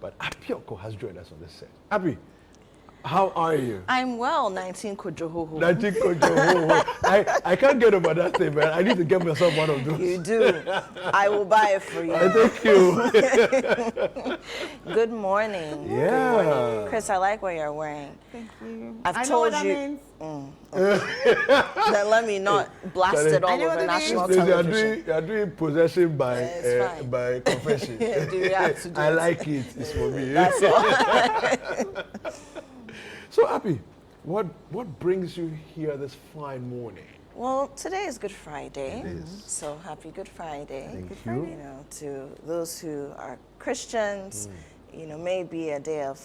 But Apioko has joined us on this set. Abi, how are you? I'm well, 19 Kojohoho. 19 Kojohoho. I can't get over that thing, man. I need to get myself one of those. You do. I will buy it for you. Thank you. Good morning. Yeah. Good morning. Chris, I like what you're wearing. Thank you. I've told you. Then let me not blast it all over national television. You are doing possession by confession. Do you have to do I like it. It's for me. That's all. So, Abby, what brings you here this fine morning? Well, today is Good Friday. It is. So happy Good Friday. Thank you. You know, to those who are Christians, you know, maybe a day of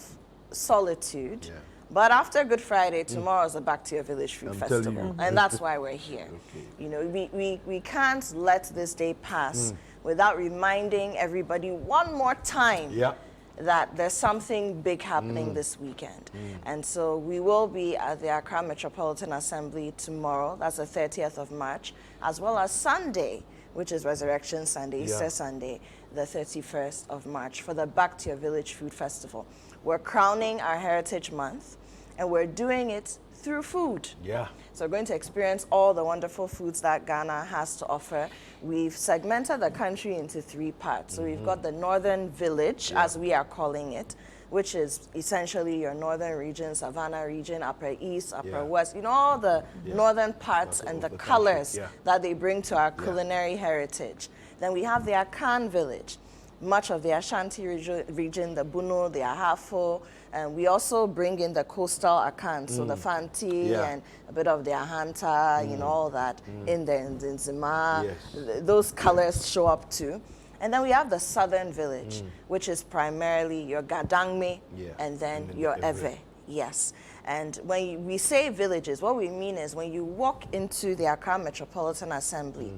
solitude. Yeah. But after Good Friday, tomorrow is the Back to Your Village Food Festival. And that's why we're here. Okay. You know, we can't let this day pass without reminding everybody one more time that there's something big happening this weekend. And so we will be at the Accra Metropolitan Assembly tomorrow, that's the 30th of March, as well as Sunday, which is Resurrection Sunday, Easter Sunday, the 31st of March, for the Back to Your Village Food Festival. We're crowning our Heritage Month, and we're doing it through food. Yeah. So we're going to experience all the wonderful foods that Ghana has to offer. We've segmented the country into 3 parts. So we've got the Northern Village, as we are calling it, which is essentially your northern region, Savannah region, Upper East, Upper West, you know, all the northern parts and the colors that they bring to our culinary heritage. Then we have the Akan Village, much of the Ashanti region, the Bunu, the Ahafo, and we also bring in the coastal Akan, so the Fanti and a bit of the Ahanta, you know, all that in there, in Zima. Those colors show up too. And then we have the Southern Village, which is primarily your Gadangme and then your Eve. Yes. And when we say villages, what we mean is when you walk into the Accra Metropolitan Assembly,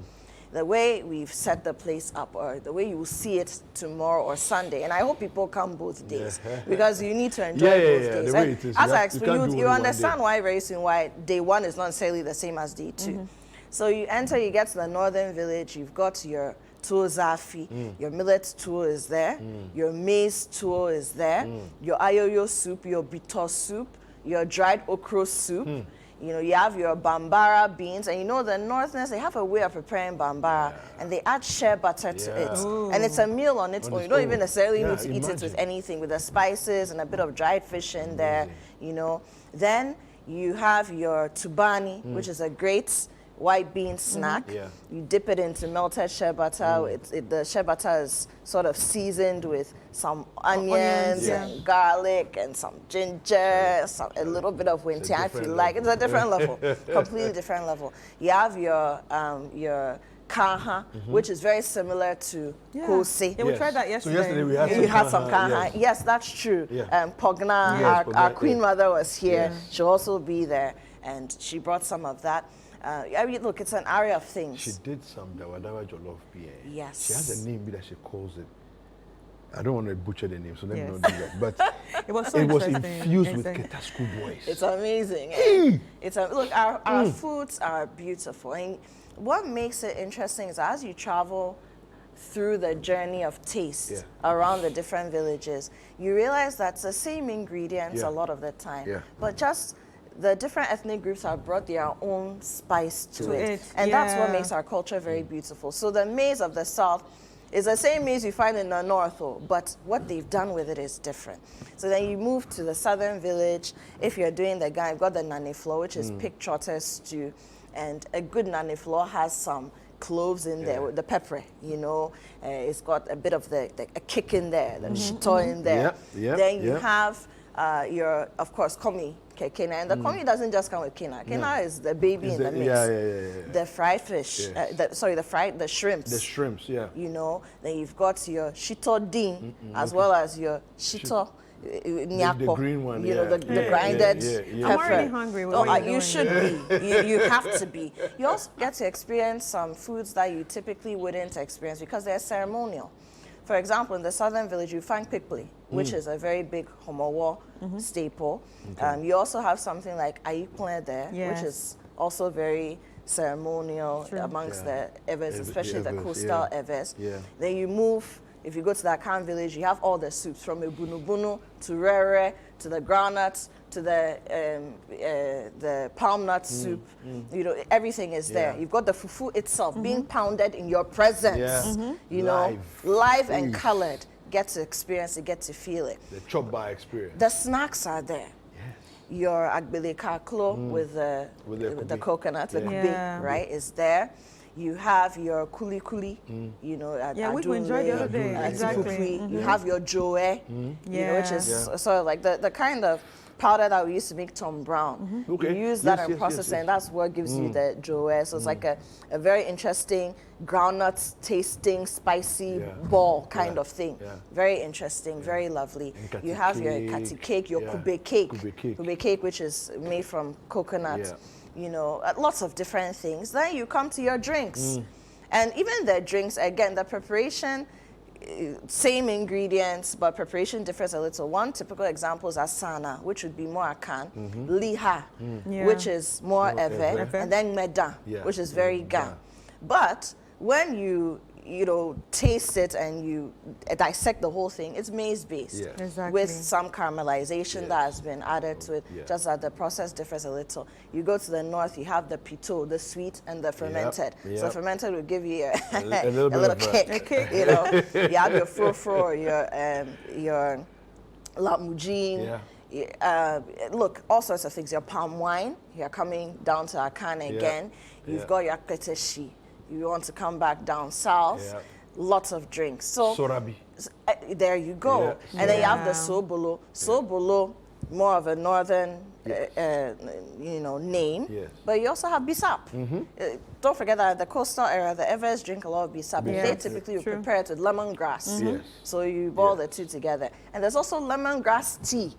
the way we've set the place up, or the way you will see it tomorrow or Sunday, and I hope people come both days, because you need to enjoy both days. The way it is. As I explained, you understand why very soon why day 1 is not necessarily the same as day 2. So you enter, you get to the Northern Village, you've got your tuo zafi, your millet tuo is there, your maize tuo is there, your ayoyo soup, your bitter soup, your dried okra soup. You know, you have your bambara beans, and you know the Northerners, they have a way of preparing bambara, and they add shea butter to it. And it's a meal on its own. You don't even necessarily need to eat it with anything, with the spices and a bit of dried fish in there, you know. Then you have your tubani, which is a great white bean snack. You dip it into melted shea butter. The shea butter is sort of seasoned with some onions and garlic and some ginger, a little bit of winter if you like. It's a different level, completely different level. You have your kaha, which is very similar to kose. Yeah, we tried that yesterday. So yesterday we had You had some kaha. Yes, that's true. Pogna, our queen mother was here. She'll also be there, and she brought some of that. I mean, look, it's an area of things. She did some Dawadawa Jollof beer. Yes. She has a name that she calls it. I don't want to butcher the name, so let me not do that. But it was infused with Ketasku boys. It's amazing. Look, our foods are beautiful. And what makes it interesting is as you travel through the journey of taste around the different villages, you realize that's the same ingredients a lot of the time. But just the different ethnic groups have brought their own spice to it. And that's what makes our culture very beautiful. So the maize of the South is the same maize you find in the North, but what they've done with it is different. So then you move to the Southern Village. If you're doing the guy, you've got the nane flour, which is pig trotter stew. And a good nane flour has some cloves in there with the pepper, you know. It's got a bit of a kick in there, the shito in there. Then you have your, of course, komi, kena. And the komi doesn't just come with kena. Kena is the baby in the mix. The fried fish, the shrimps. The shrimps, You know, then you've got your shito din, as well as your shito. The green one, you know, the grinded pepper. I'm already hungry. You should be. You have to be. You also get to experience some foods that you typically wouldn't experience because they're ceremonial. For example, in the Southern Village, you find pikpli, which is a very big Homowo staple. You also have something like ayikple there, which is also very ceremonial amongst the Eves, especially the coastal Eves. Then you move If you go to the Akan village, you have all the soups from ebunu to rere to the groundnuts to the palm nut soup. You know, everything is there. You've got the fufu itself being pounded in your presence. You know, live and colored. Get to experience it, get to feel it. The chop bar experience. The snacks are there. Your agbele kaklo with the coconut, the kube, right, is there. You have your kuli, you know, which we enjoyed the other day. Exactly. You have your joe, you know, which is sort of like the kind of powder that we used to make Tom Brown. You use that and process it, and that's what gives you the joe. So it's like a very interesting groundnut tasting spicy ball kind of thing. Very interesting, very lovely. You have your kati cake, your kube cake, which is made from coconut. You know, lots of different things. Then you come to your drinks. And even the drinks, again, the preparation, same ingredients, but preparation differs a little. One typical example is asana, which would be more akan, liha, which is more eve, and then meda, which is very ga. But when you taste it and you dissect the whole thing, it's maize-based with some caramelization that has been added to it, just that the process differs a little. You go to the north, you have the pito, the sweet and the fermented. So the fermented will give you a little kick. You know, you have your fro, your lamujin. Look, all sorts of things. Your palm wine, you're coming down to Akan again. You've got your kleteshi. You want to come back down south, lots of drinks. So Sorabi. There you go. And then you have the sobolo. Sobolo, more of a northern name. But you also have bisap. Don't forget that the coastal area, the Evers drink a lot of bisap. They typically prepare it with lemongrass. So you boil the two together. And there's also lemongrass tea.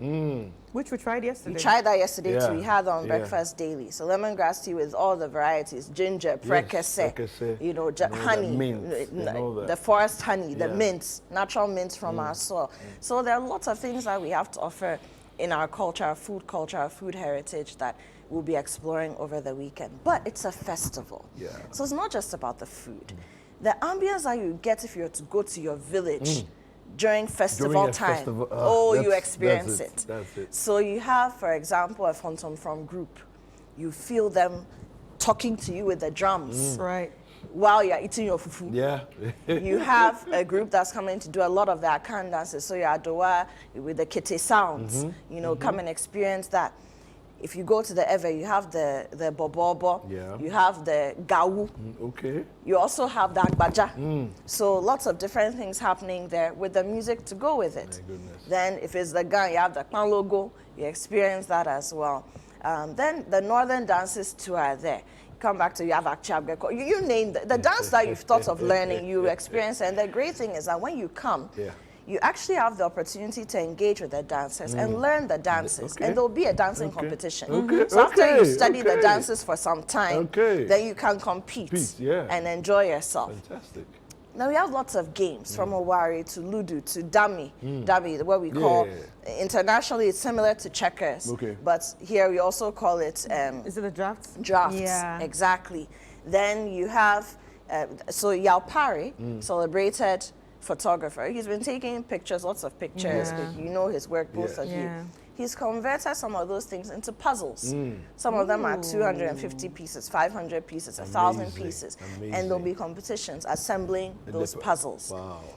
Which we tried yesterday. We tried that yesterday too. We had on Breakfast Daily. So lemongrass tea with all the varieties, ginger, prekese, you know, honey, the forest honey, the mints, natural mints from our soil. So there are lots of things that we have to offer in our culture, our food heritage that we'll be exploring over the weekend. But it's a festival. So it's not just about the food. The ambience that you get if you were to go to your village during festival time, you experience it. That's it. So you have, for example, a phantom from group. You feel them talking to you with the drums. While you're eating your fufu. You have a group that's coming to do a lot of the Akan dances. So you're Adowa with the kete sounds. You know, come and experience that. If you go to the Ever, you have the bobobo, you have the gawu, you also have the agbaja. So lots of different things happening there with the music to go with it. Then if it's the gang, you have the kpan logo, you experience that as well. Then the northern dances too are there. Come back to you have Akchabgeko. You name the dance that you've thought of learning, you experience. And the great thing is that when you come, you actually have the opportunity to engage with the dancers and learn the dances. And there'll be a dancing competition. So after you study the dances for some time, then you can compete and enjoy yourself. Fantastic. Now we have lots of games from Owari to Ludo to Dummy. Dummy, what we call, internationally it's similar to checkers. But here we also call it... is it a drafts? Drafts, exactly. Then you have, so Yaupari, celebrated photographer. He's been taking pictures, lots of pictures. You know his work, both of you. He's converted some of those things into puzzles. Some of them are 250 pieces, 500 pieces, 1,000 pieces. And there'll be competitions assembling those puzzles.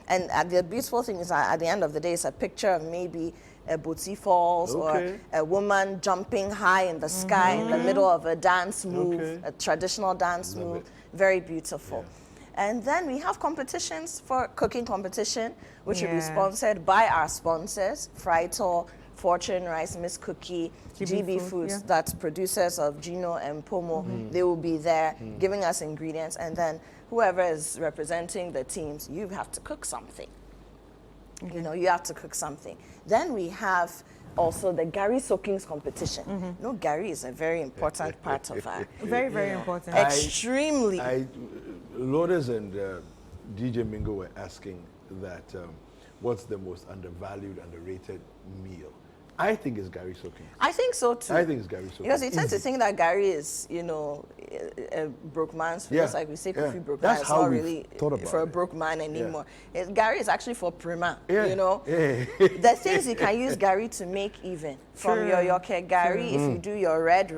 And the beautiful thing is that at the end of the day, it's a picture of maybe a Botsi Falls or a woman jumping high in the sky in the middle of a dance move, a traditional dance move. Very beautiful. And then we have competitions for cooking competition, which will be sponsored by our sponsors, Frytor, Fortune Rice, Miss Cookie, GB Foods, that's producers of Gino and Pomo. They will be there giving us ingredients. And then whoever is representing the teams, you have to cook something. You know, you have to cook something. Then we have also the Gary Soakings competition. No, Gary is a very important part of our... Very, very important. Extremely. Lourdes and DJ Mingo were asking that what's the most undervalued, underrated meal I think it's Gary soaking. I think so too. I think it's Gary soaking. Because you tend to think that Gary is, you know, a broke man's food. Yeah. Just like we say Kofi broke That's man. It's how not we've really thought about for a it. broke man anymore. Gary is actually for prima, Yeah. you know. Yeah. The things you can use Gary to make even. From True. your yoke Gary, if you do your red,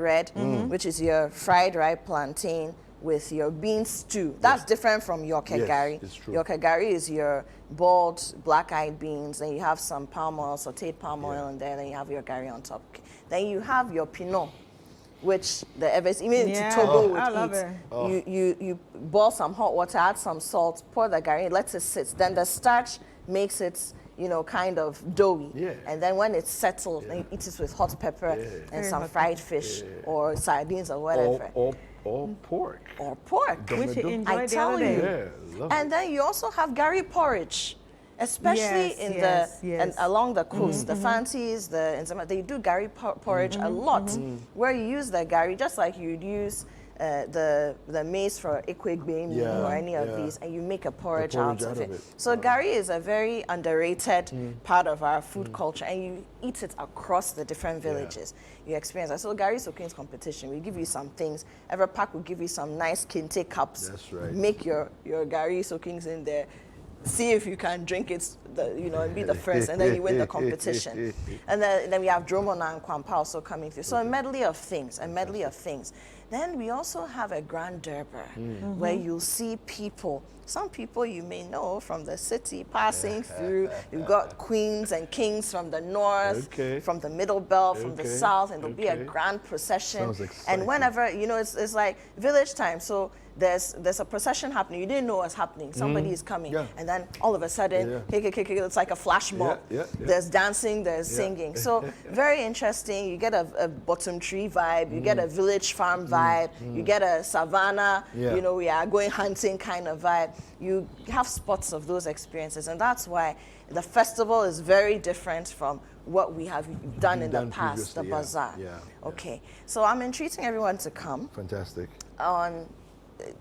which is your fried ripe plantain with your bean stew. That's different from yoke Yes, Gary. it's true. Yoke Gary is your boiled black-eyed beans, then you have some palm oil, sauteed palm oil in there, then you have your Gary on top. Then you have your pinot, which the Evers, even Yeah. to Togo would I love eat. it. You boil some hot water, add some salt, pour the Gary, let it sit. Then the starch makes it, you know, kind of doughy. Yeah. And then when it's settled, then you eat it with hot pepper and Very some hot fried fish or sardines or whatever. Or pork. Or pork. Which you I enjoyed the tell other day. Yeah, love And it. then you also have Gary porridge, especially Yes, in yes, the yes. and along the coast, the Fancies, they do Gary porridge a lot, where you use the Gary just like you'd use the maize for ikwegbemi Yeah, or any of yeah. these, and you make a porridge, porridge out of it. So Gary is a very underrated part of our food culture, and you eat it across the different villages. You experience that. So Gary Soakings competition, we give you some things. Every pack will give you some nice kente cups. That's right. Make your Gary Soakings in there. See if you can drink it, you know, and be the first, and then you win the competition. And then we have Dromona and Kwampa also coming through. So a medley of things, Then we also have a grand durbar where you'll see people, some people you may know from the city passing through. You've got queens and kings from the north, from the middle belt, from the south, and there'll be a grand procession. Sounds exciting. And whenever, you know, it's like village time. So there's a procession happening. You didn't know what's happening. Somebody is coming. Yeah. And then all of a sudden, it's like a flash mob. There's dancing, there's singing. So very interesting. You get a bottom tree vibe. You get a village farm vibe. You get a savannah, you know, we are going hunting kind of vibe. You have spots of those experiences. And that's why the festival is very different from what we have done in the past, the bazaar. Okay. So I'm entreating everyone to come. Fantastic. On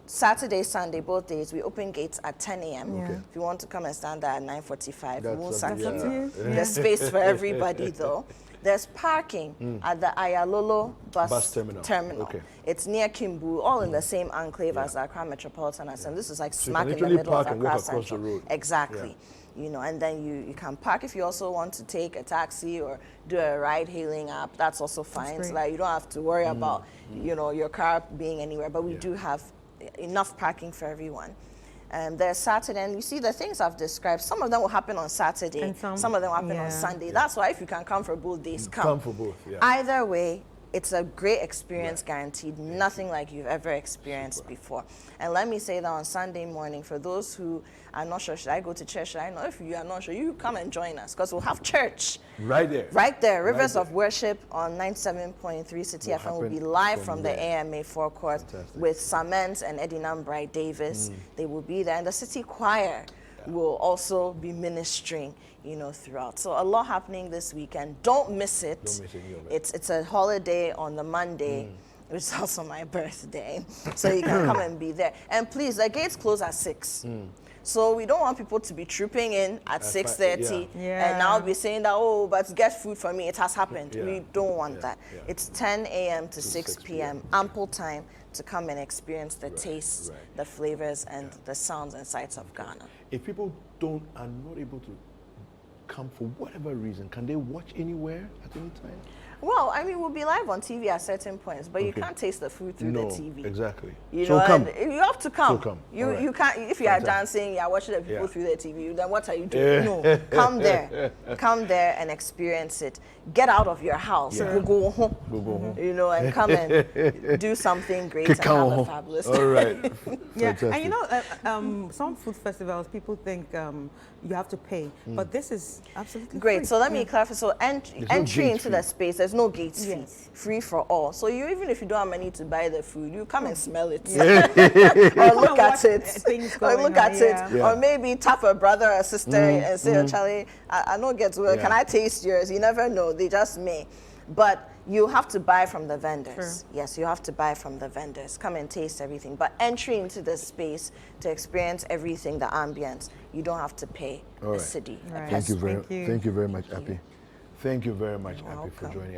Saturday, Sunday, both days, we open gates at 10 a.m. If you want to come and stand there at 9:45, we won't sack you. There's space for everybody, though. There's parking at the Ayalolo bus terminal. Okay. It's near Kimbu, all in the same enclave as the Accra Metropolitan Area. And this is like So you smack can in the literally middle of park and Accra walk across the Central. road. Exactly. You know, and then you can park if you also want to take a taxi or do a ride-hailing app. That's also fine. So that you don't have to worry about, you know, your car being anywhere. But we do have enough parking for everyone. There's Saturday, and you see the things I've described. Some of them will happen on Saturday. And some of them will happen on Sunday. That's why if you can come for both days, come. Come for both, Either way, it's a great experience, guaranteed. Nothing like you've ever experienced before. And let me say that on Sunday morning, for those who are not sure, should I go to church? Should I not? If you are not sure, you come and join us, because we'll have church. Right there. Right there. Rivers Right of Worship on 97.3 Citi FM will be live from the A.M.A. forecourt with Sament and Edinam Bright Davis. They will be there. And the City Choir will also be ministering, you know, throughout. So a lot happening this weekend. Don't miss it. Don't miss it. It's a holiday on the Monday, which is also my birthday. So you can come and be there. And please, the gates close at 6. So we don't want people to be trooping in at 6:30 and now be saying that, oh, but get food for me. It has happened. We don't want that. It's 10 a.m. to 6 p.m. Ample time to come and experience the tastes, the flavors, and the sounds and sights of Ghana. If people are not able to come for whatever reason, can they watch anywhere at any time? Well, I mean, we'll be live on TV at certain points, but you can't taste the food through the TV. Exactly. You so know, come. and you have to come. So come. You can't, if you are dancing, you are watching the people through the TV, then what are you doing? No, come there. Come there and experience it. Get out of your house. Go home. You know, and come and do something great and have a fabulous All right. And you know, some food festivals, people think you have to pay, but this is absolutely great. free. So let me clarify. So entry into the space, there's no gates fee. Free for all. So even if you don't have money to buy the food, you come and smell it. Or look at it. Or look at it. Or maybe tap a brother or sister and say, oh, Charlie, I don't get well. Can I taste yours? You never know. They just may. But you have to buy from the vendors. Yes, you have to buy from the vendors. Come and taste everything. But entry into the space to experience everything, the ambience, you don't have to pay a city. Thank you very much, Appy. Thank you very much, You're Appy, for welcome. joining